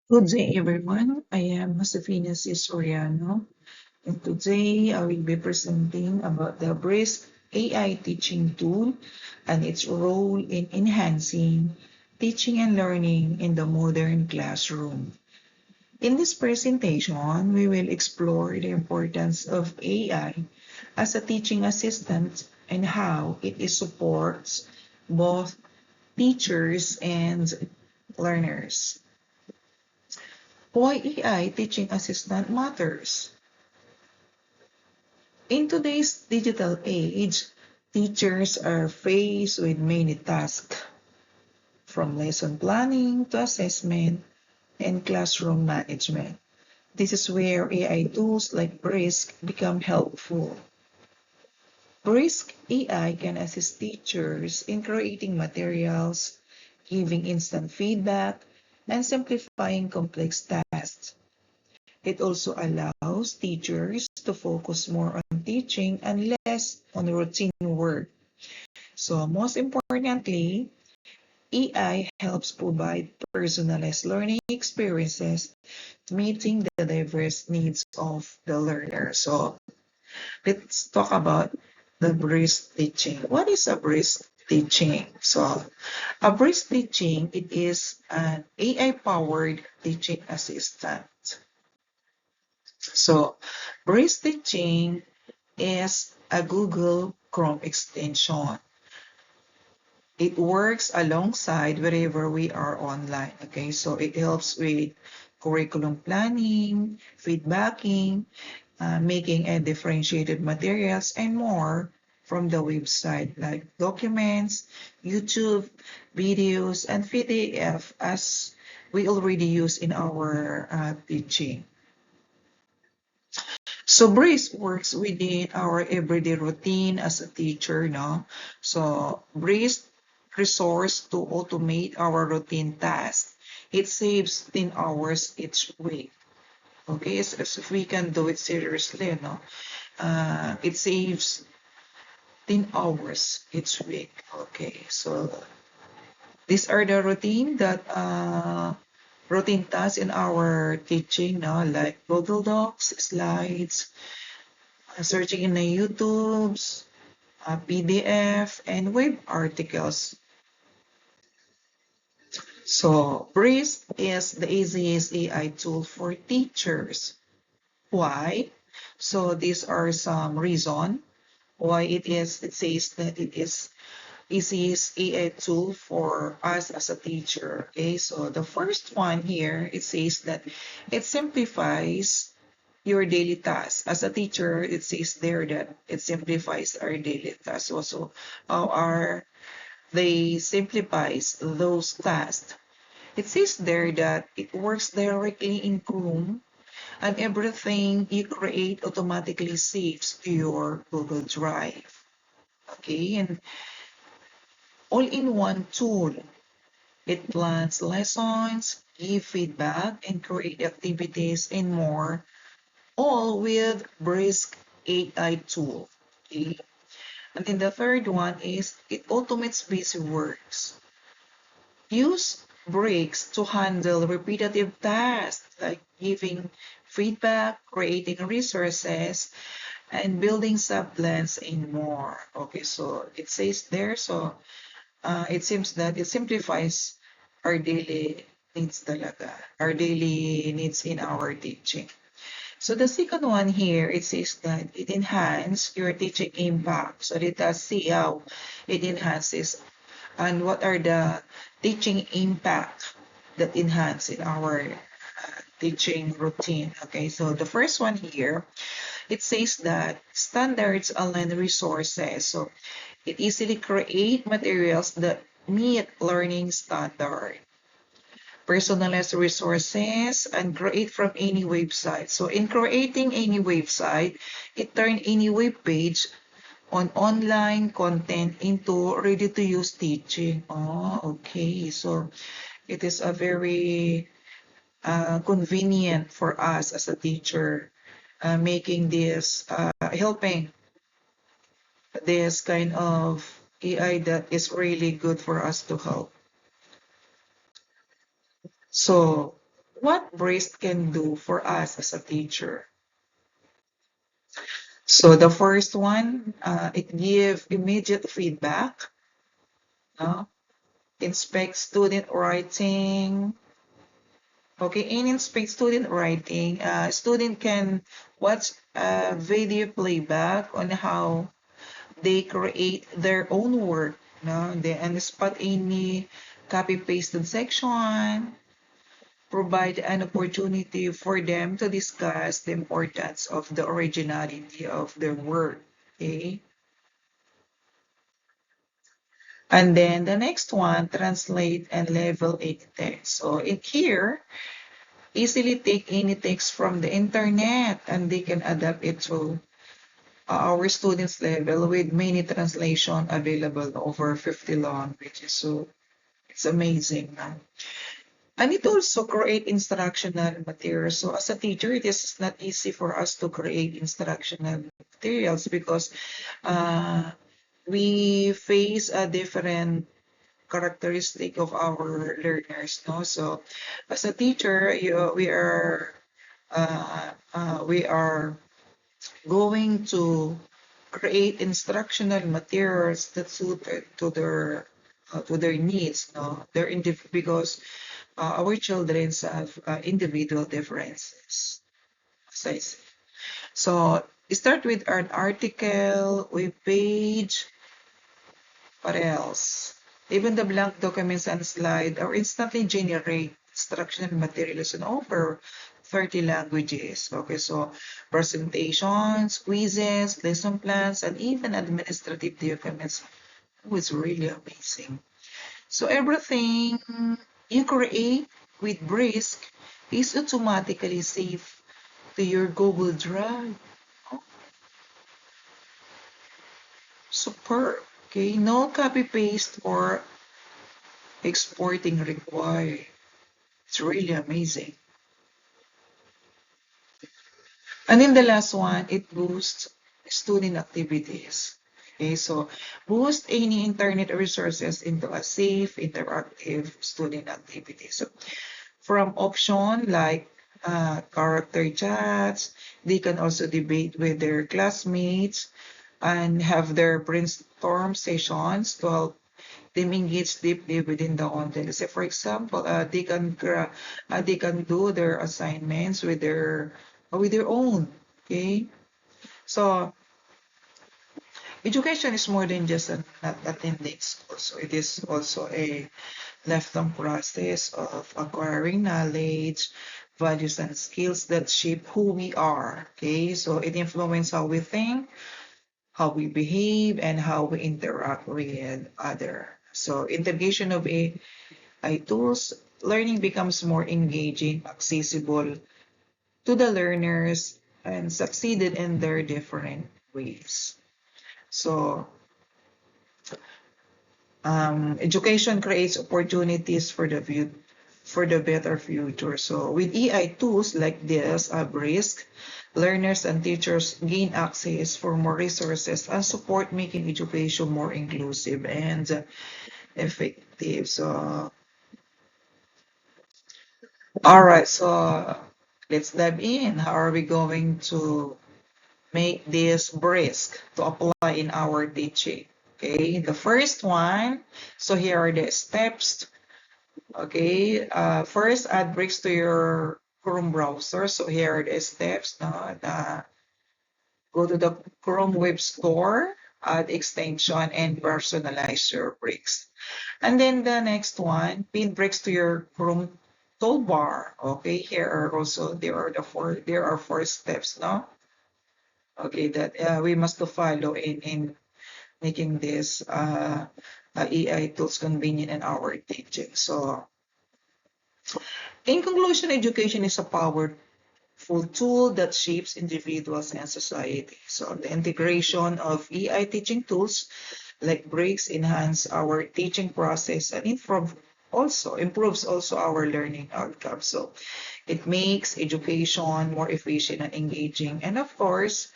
Good day, everyone. I am Josefina C. Soriano, and today I will be presenting about the Brisk AI teaching tool and its role in enhancing teaching and learning in the modern classroom. In this presentation, we will explore the importance of AI as a teaching assistant and how it supports both teachers and learners. Why AI teaching assistant matters. In today's digital age, teachers are faced with many tasks, from lesson planning to assessment and classroom management. This is where AI tools like Brisk become helpful. Brisk AI can assist teachers in creating materials, giving instant feedback, and simplifying complex tasks. It also allows teachers to focus more on teaching and less on routine work. So most importantly, AI helps provide personalized learning experiences, meeting the diverse needs of the learner. So let's talk about the brisk teaching. What is a brisk teaching? So a brisk teaching, it is an AI-powered teaching assistant. So brisk teaching is a Google Chrome extension. It works alongside wherever we are online. Okay, so it helps with curriculum planning, feedbacking, making and differentiated materials, and more from the website like documents, YouTube, videos, and PDF as we already use in our teaching. So Brace works within our everyday routine as a teacher, no? So Brace resource to automate our routine tasks. It saves 10 hours each week. Okay, so if we can do it seriously, no? It saves 10 hours each week. Okay, so these are the routine tasks in our teaching, no? Like Google Docs, slides, searching in the YouTubes, PDF, and web articles. So Breeze is the easiest AI tool for teachers. Why? So these are some reason why it is. It says that it is easiest AI tool for us as a teacher. Okay, so the first one here, it says that it simplifies your daily tasks. As a teacher, it says there that it simplifies our daily tasks. Also, how are they simplifies those tasks? It says there that it works directly in Chrome and everything you create automatically saves to your Google Drive. Okay, and all in one tool. It plans lessons, give feedback, and create activities and more, all with Brisk AI tool. Okay? And then the third one is it automates busy works. Use breaks to handle repetitive tasks like giving feedback, creating resources, and building sub-plans and more. Okay, so it says there, so it seems that it simplifies our daily needs talaga, our daily needs in our teaching. So the second one here, it says that it enhances your teaching impact. So let us see how it enhances and what are the teaching impact that enhance in our teaching routine. Okay, so the first one here, it says that standards online resources. So it easily create materials that meet learning standard, personalized resources, and create from any website. So in creating any website, it turn any web page on online content into ready-to-use teaching. Oh, okay. So it is a very convenient for us as a teacher, making this, helping this kind of AI that is really good for us to help. So what BRISC can do for us as a teacher. So the first one, it gives immediate feedback, no? Inspect student writing. Okay, in inspect student writing, student can watch a video playback on how they create their own work, no? And spot any copy-pasted section, provide an opportunity for them to discuss the importance of the originality of their work. Okay. And then the next one, translate and level a text. So in here, easily take any text from the internet and they can adapt it to our students level with many translation available over 50 languages. So it's amazing. And it also create instructional materials. So as a teacher, it is not easy for us to create instructional materials because uh, we face a different characteristic of our learners. No, so as a teacher, we are going to create instructional materials that suited to their needs. No, because our children have individual differences. As I said. So start with an article, web page, what else? Even the blank documents and slide are instantly generate instructional materials in over 30 languages. Okay, so presentations, quizzes, lesson plans, and even administrative documents. Oh, it's really amazing. So everything you create with Brisk is automatically saved to your Google Drive. Oh, superb. Okay, no copy paste or exporting required. It's really amazing. And then the last one, it boosts student activities. Okay, so boost any internet resources into a safe, interactive student activity. So from option like character chats, they can also debate with their classmates and have their brainstorm sessions to help them engage deeply within the content. Say, for example, they can do their assignments with their own. Okay, so education is more than just not attending school. So it is also a lifelong process of acquiring knowledge, values, and skills that shape who we are. Okay, so it influences how we think, how we behave, and how we interact with other. So integration of AI tools, learning becomes more engaging, accessible to the learners, and succeeded in their different ways. So education creates opportunities for the better future. So with AI tools like this, Brisk, learners and teachers gain access for more resources and support, making education more inclusive and effective. So, all right, so let's dive in. How are we going to make this brisk to apply in our teaching? Okay, the first one, so here are the steps. Okay, first add bricks to your Chrome browser. So here are the steps. No? Go to the Chrome Web Store, add extension, and personalize your bricks. And then the next one, pin bricks to your Chrome toolbar. Okay, here are also there are four steps. No, okay, that we must to follow in making this AI tools convenient in our teaching. So in conclusion, education is a powerful tool that shapes individuals and society. So the integration of AI teaching tools like breaks enhance our teaching process and improves also our learning outcomes. So it makes education more efficient and engaging, and of course,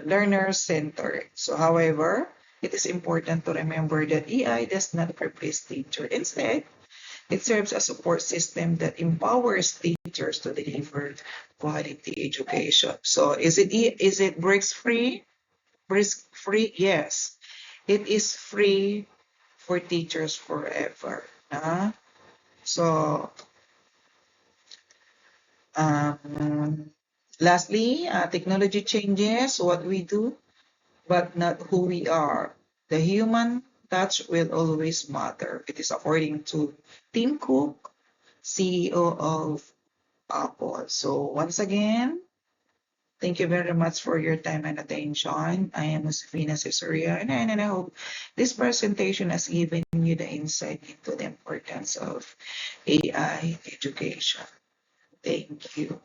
learner centered. So however, it is important to remember that AI does not replace teacher. Instead, It serves as a support system that empowers teachers to deliver quality education. So is it Bricks free? Bricks free? Yes. It is free for teachers forever. So lastly, technology changes what we do, but not who we are. The human touch will always matter. It is according to Tim Cook, CEO of Apple. So once again, thank you very much for your time and attention. I am Josefina Cesaria, and I hope this presentation has given you the insight into the importance of AI education. Thank you.